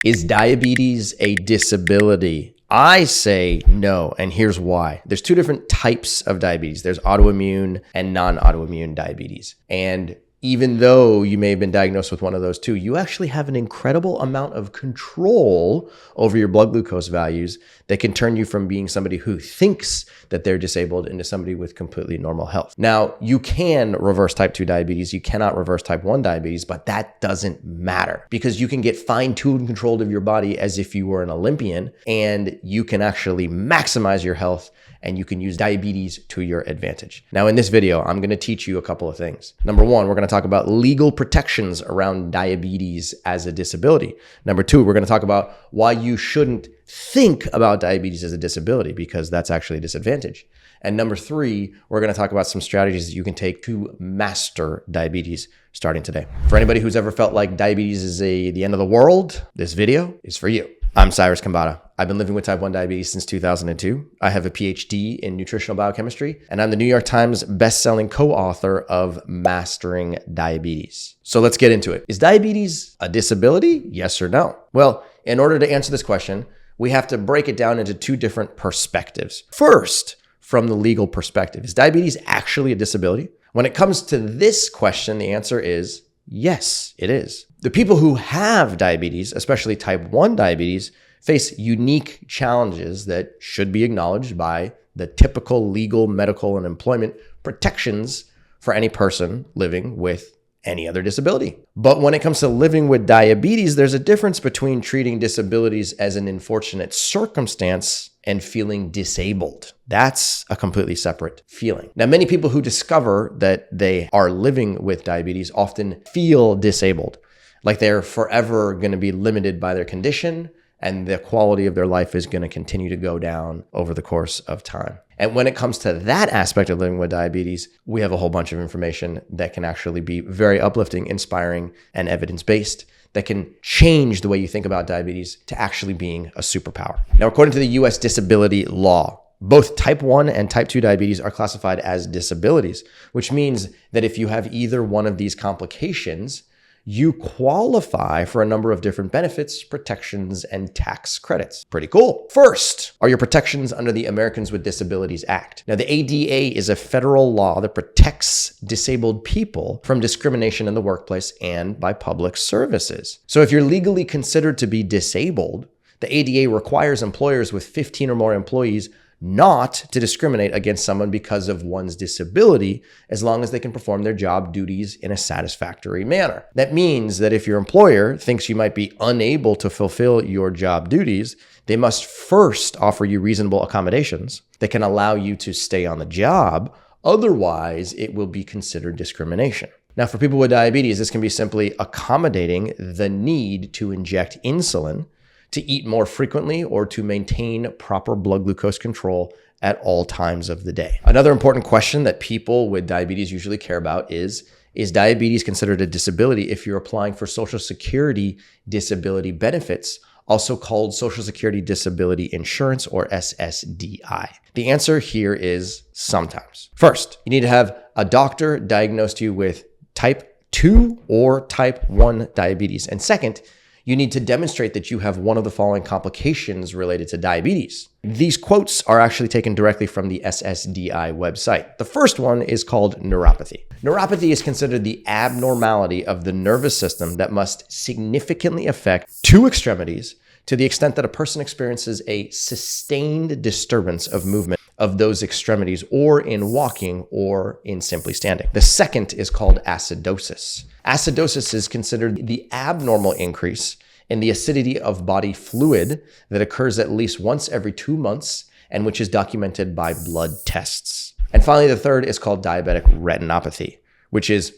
Is diabetes a disability? I say no, and here's why. There's two different types of diabetes. There's autoimmune and non-autoimmune diabetes. And even though you may have been diagnosed with one of those two, you actually have an incredible amount of control over your blood glucose values that can turn you from being somebody who thinks that they're disabled into somebody with completely normal health. Now, you can reverse type 2 diabetes. You cannot reverse type 1 diabetes, but that doesn't matter because you can get fine-tuned control of your body as if you were an Olympian, and you can actually maximize your health, and you can use diabetes to your advantage. Now, in this video, I'm going to teach you a couple of things. Number one, we're going to talk about legal protections around diabetes as a disability. Number two, we're going to talk about why you shouldn't think about diabetes as a disability because that's actually a disadvantage. And number three, we're going to talk about some strategies that you can take to master diabetes starting today. For anybody who's ever felt like diabetes is the end of the world, this video is for you. I'm Cyrus Khambata. I've been living with type 1 diabetes since 2002. I have a PhD in nutritional biochemistry, and I'm the New York Times best-selling co-author of Mastering Diabetes. So let's get into it. Is diabetes a disability? Yes or no? Well, in order to answer this question, we have to break it down into two different perspectives. First, from the legal perspective, is diabetes actually a disability? When it comes to this question, the answer is yes, it is. The people who have diabetes, especially type 1 diabetes, face unique challenges that should be acknowledged by the typical legal, medical, and employment protections for any person living with any other disability. But when it comes to living with diabetes, there's a difference between treating disabilities as an unfortunate circumstance and feeling disabled. That's a completely separate feeling. Now, many people who discover that they are living with diabetes often feel disabled, like they're forever going to be limited by their condition, and the quality of their life is going to continue to go down over the course of time. And when it comes to that aspect of living with diabetes, we have a whole bunch of information that can actually be very uplifting, inspiring, and evidence-based that can change the way you think about diabetes to actually being a superpower. Now, according to the US disability law, both type 1 and type 2 diabetes are classified as disabilities, which means that if you have either one of these complications, you qualify for a number of different benefits, protections, and tax credits. Pretty cool. First are your protections under the Americans with Disabilities Act. Now, the ADA is a federal law that protects disabled people from discrimination in the workplace and by public services. So if you're legally considered to be disabled, the ADA requires employers with 15 or more employees not to discriminate against someone because of one's disability, as long as they can perform their job duties in a satisfactory manner. That means that if your employer thinks you might be unable to fulfill your job duties, they must first offer you reasonable accommodations that can allow you to stay on the job. Otherwise, it will be considered discrimination. Now, for people with diabetes, this can be simply accommodating the need to inject insulin, to eat more frequently, or to maintain proper blood glucose control at all times of the day. Another important question that people with diabetes usually care about is diabetes considered a disability if you're applying for Social Security disability benefits, also called Social Security Disability Insurance or SSDI? The answer here is sometimes. First, you need to have a doctor diagnose you with type 2 or type 1 diabetes. And second, you need to demonstrate that you have one of the following complications related to diabetes. These quotes are actually taken directly from the SSDI website. The first one is called neuropathy. Neuropathy is considered the abnormality of the nervous system that must significantly affect two extremities to the extent that a person experiences a sustained disturbance of movement of those extremities, or in walking or in simply standing. The second is called acidosis. Acidosis is considered the abnormal increase in the acidity of body fluid that occurs at least once every 2 months and which is documented by blood tests. And finally, the third is called diabetic retinopathy, which is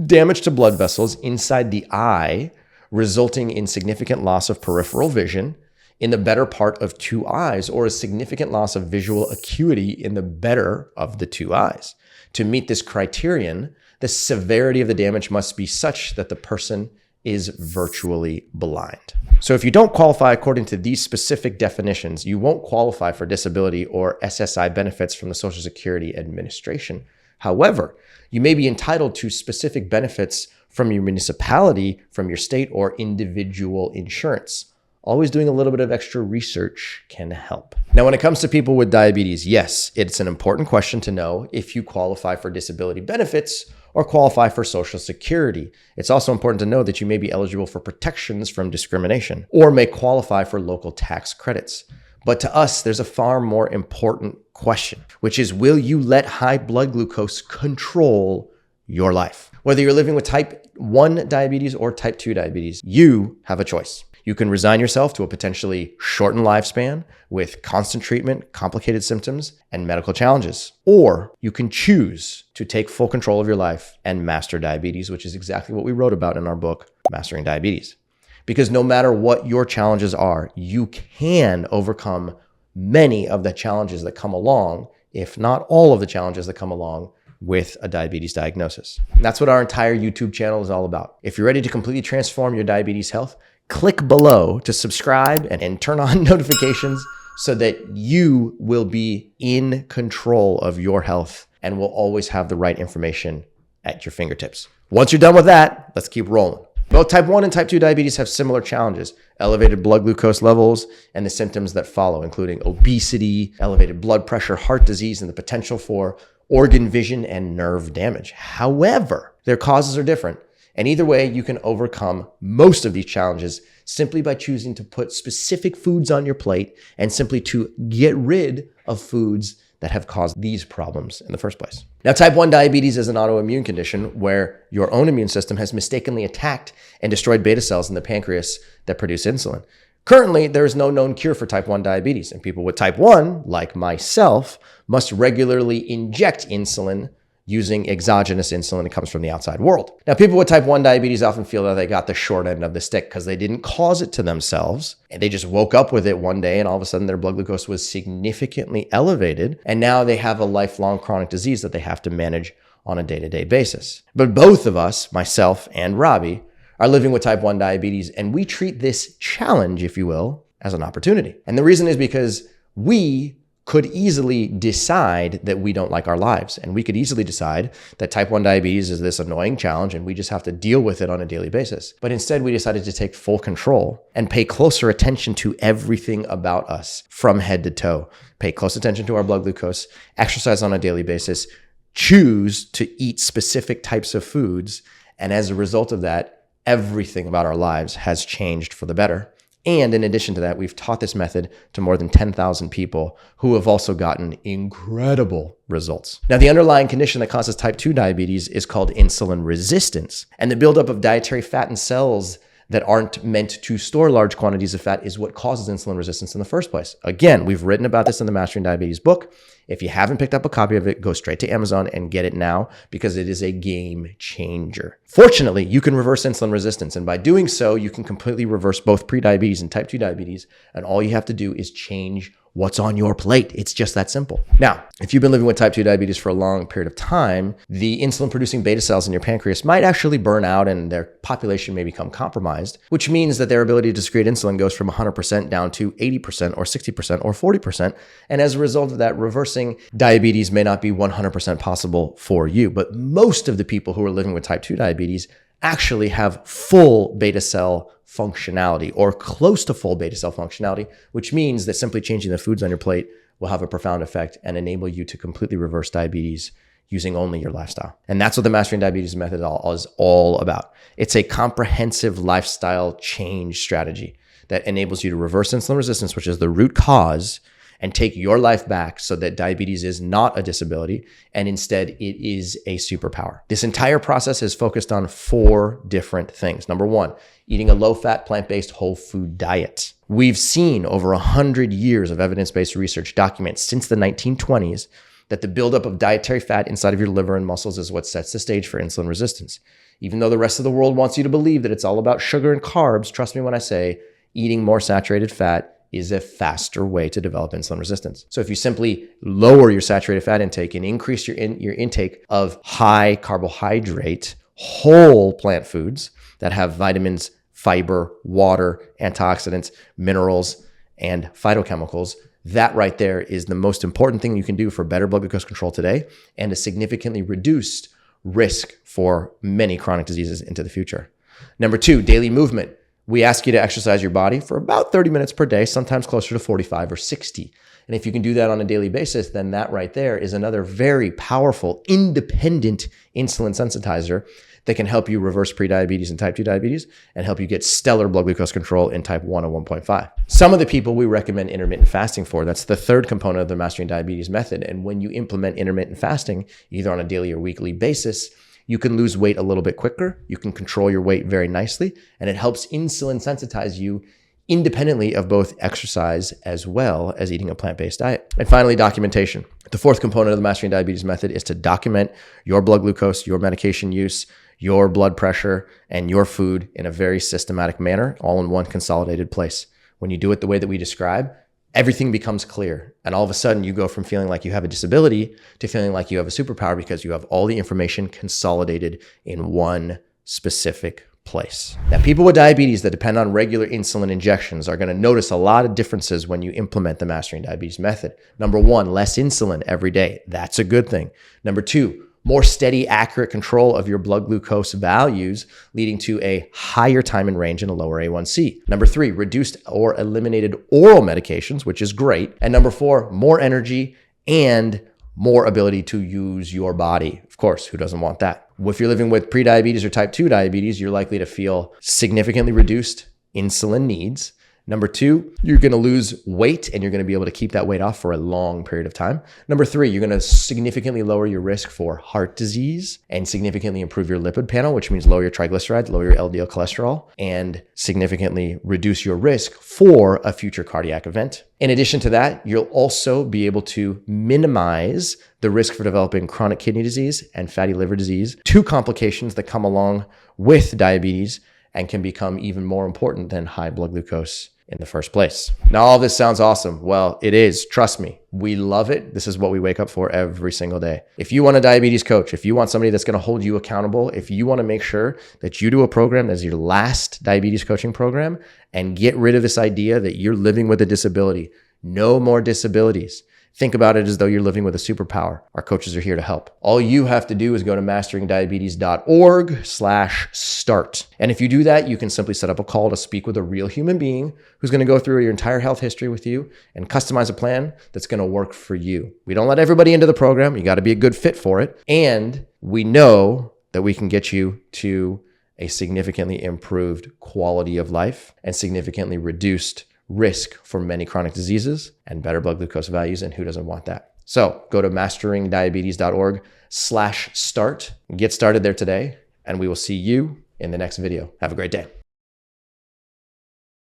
damage to blood vessels inside the eye, resulting in significant loss of peripheral vision in the better part of two eyes, or a significant loss of visual acuity in the better of the two eyes. To meet this criterion, the severity of the damage must be such that the person is virtually blind. So if you don't qualify according to these specific definitions, you won't qualify for disability or SSI benefits from the Social Security Administration. However, you may be entitled to specific benefits from your municipality, from your state, or individual insurance. always doing a little bit of extra research can help. Now, when it comes to people with diabetes, yes, it's an important question to know if you qualify for disability benefits or qualify for Social Security. It's also important to know that you may be eligible for protections from discrimination or may qualify for local tax credits. But to us, there's a far more important question, which is, will you let high blood glucose control your life? Whether you're living with type 1 diabetes or type 2 diabetes, you have a choice. You can resign yourself to a potentially shortened lifespan with constant treatment, complicated symptoms, and medical challenges. Or you can choose to take full control of your life and master diabetes, which is exactly what we wrote about in our book, Mastering Diabetes. Because no matter what your challenges are, you can overcome many of the challenges that come along, if not all of the challenges that come along with a diabetes diagnosis. And that's what our entire YouTube channel is all about. If you're ready to completely transform your diabetes health, click below to subscribe and turn on notifications so that you will be in control of your health and will always have the right information at your fingertips. Once you're done with that, let's keep rolling. Both type 1 and type 2 diabetes have similar challenges: elevated blood glucose levels and the symptoms that follow, including obesity, elevated blood pressure, heart disease, and the potential for organ, vision, and nerve damage. However, their causes are different. And either way, you can overcome most of these challenges simply by choosing to put specific foods on your plate and simply to get rid of foods that have caused these problems in the first place. Now, type 1 diabetes is an autoimmune condition where your own immune system has mistakenly attacked and destroyed beta cells in the pancreas that produce insulin. Currently, there is no known cure for type 1 diabetes, and people with type 1, like myself, must regularly inject insulin using exogenous insulin that comes from the outside world. Now, people with type 1 diabetes often feel that they got the short end of the stick because they didn't cause it to themselves, and they just woke up with it one day and all of a sudden their blood glucose was significantly elevated, and now they have a lifelong chronic disease that they have to manage on a day-to-day basis. But both of us, myself and Robbie, are living with type 1 diabetes, and we treat this challenge, if you will, as an opportunity. And the reason is because we could easily decide that we don't like our lives. And we could easily decide that type 1 diabetes is this annoying challenge and we just have to deal with it on a daily basis. But instead, we decided to take full control and pay closer attention to everything about us from head to toe. Pay close attention to our blood glucose, exercise on a daily basis, choose to eat specific types of foods. And as a result of that, everything about our lives has changed for the better. And in addition to that, we've taught this method to more than 10,000 people who have also gotten incredible results. Now, the underlying condition that causes type 2 diabetes is called insulin resistance. And the buildup of dietary fat in cells that aren't meant to store large quantities of fat is what causes insulin resistance in the first place. Again, we've written about this in the Mastering Diabetes book. If you haven't picked up a copy of it, go straight to Amazon and get it now because it is a game changer. Fortunately, you can reverse insulin resistance, and by doing so, you can completely reverse both prediabetes and type 2 diabetes, and all you have to do is change what's on your plate. It's just that simple. Now, if you've been living with type 2 diabetes for a long period of time, the insulin-producing beta cells in your pancreas might actually burn out and their population may become compromised, which means that their ability to secrete insulin goes from 100% down to 80% or 60% or 40%. And as a result of that, reversing diabetes may not be 100% possible for you. But most of the people who are living with type 2 diabetes actually have full beta cell functionality or close to full beta cell functionality, which means that simply changing the foods on your plate will have a profound effect and enable you to completely reverse diabetes using only your lifestyle. And that's what the Mastering Diabetes method is all about. It's a comprehensive lifestyle change strategy that enables you to reverse insulin resistance, which is the root cause, and take your life back so that diabetes is not a disability and instead it is a superpower. This entire process is focused on 4 different things. Number 1, eating a low-fat, plant-based whole food diet. We've seen over 100 years of evidence-based research document since the 1920s that the buildup of dietary fat inside of your liver and muscles is what sets the stage for insulin resistance. Even though the rest of the world wants you to believe that it's all about sugar and carbs, trust me when I say eating more saturated fat is a faster way to develop insulin resistance. So if you simply lower your saturated fat intake and increase your intake of high carbohydrate, whole plant foods that have vitamins, fiber, water, antioxidants, minerals, and phytochemicals, that right there is the most important thing you can do for better blood glucose control today and a significantly reduced risk for many chronic diseases into the future. Number 2, daily movement. We ask you to exercise your body for about 30 minutes per day, sometimes closer to 45 or 60. And if you can do that on a daily basis, then that right there is another very powerful, independent insulin sensitizer that can help you reverse prediabetes and type 2 diabetes and help you get stellar blood glucose control in type 1 and 1.5. Some of the people we recommend intermittent fasting for. That's the third component of the Mastering Diabetes method. And when you implement intermittent fasting, either on a daily or weekly basis, you can lose weight a little bit quicker. You can control your weight very nicely, and it helps insulin sensitize you independently of both exercise as well as eating a plant-based diet. And finally, documentation. The fourth component of the Mastering Diabetes method is to document your blood glucose, your medication use, your blood pressure, and your food in a very systematic manner, all in one consolidated place. When you do it the way that we describe, everything becomes clear. And all of a sudden you go from feeling like you have a disability to feeling like you have a superpower because you have all the information consolidated in one specific place. Now, people with diabetes that depend on regular insulin injections are going to notice a lot of differences when you implement the Mastering Diabetes method. Number one, less insulin every day. That's a good thing. Number two, more steady, accurate control of your blood glucose values, leading to a higher time in range and a lower A1C. Number three, reduced or eliminated oral medications, which is great. And number four, more energy and more ability to use your body. Of course, who doesn't want that? If you're living with prediabetes or type 2 diabetes, you're likely to feel significantly reduced insulin needs. Number two, you're going to lose weight and you're going to be able to keep that weight off for a long period of time. Number three, you're going to significantly lower your risk for heart disease and significantly improve your lipid panel, which means lower your triglycerides, lower your LDL cholesterol, and significantly reduce your risk for a future cardiac event. In addition to that, you'll also be able to minimize the risk for developing chronic kidney disease and fatty liver disease, two complications that come along with diabetes and can become even more important than high blood glucose in the first place. Now, all this sounds awesome. Well, it is. Trust me. We love it. This is what we wake up for every single day. If you want a diabetes coach, if you want somebody that's going to hold you accountable, if you want to make sure that you do a program that's your last diabetes coaching program and get rid of this idea that you're living with a disability, no more disabilities. Think about it as though you're living with a superpower. Our coaches are here to help. All you have to do is go to masteringdiabetes.org/start. And if you do that, you can simply set up a call to speak with a real human being who's going to go through your entire health history with you and customize a plan that's going to work for you. We don't let everybody into the program. You got to be a good fit for it. And we know that we can get you to a significantly improved quality of life and significantly reduced risk for many chronic diseases and better blood glucose values. And who doesn't want that? So go to masteringdiabetes.org/start. Get started there today, and we will see you in the next video. Have a great day.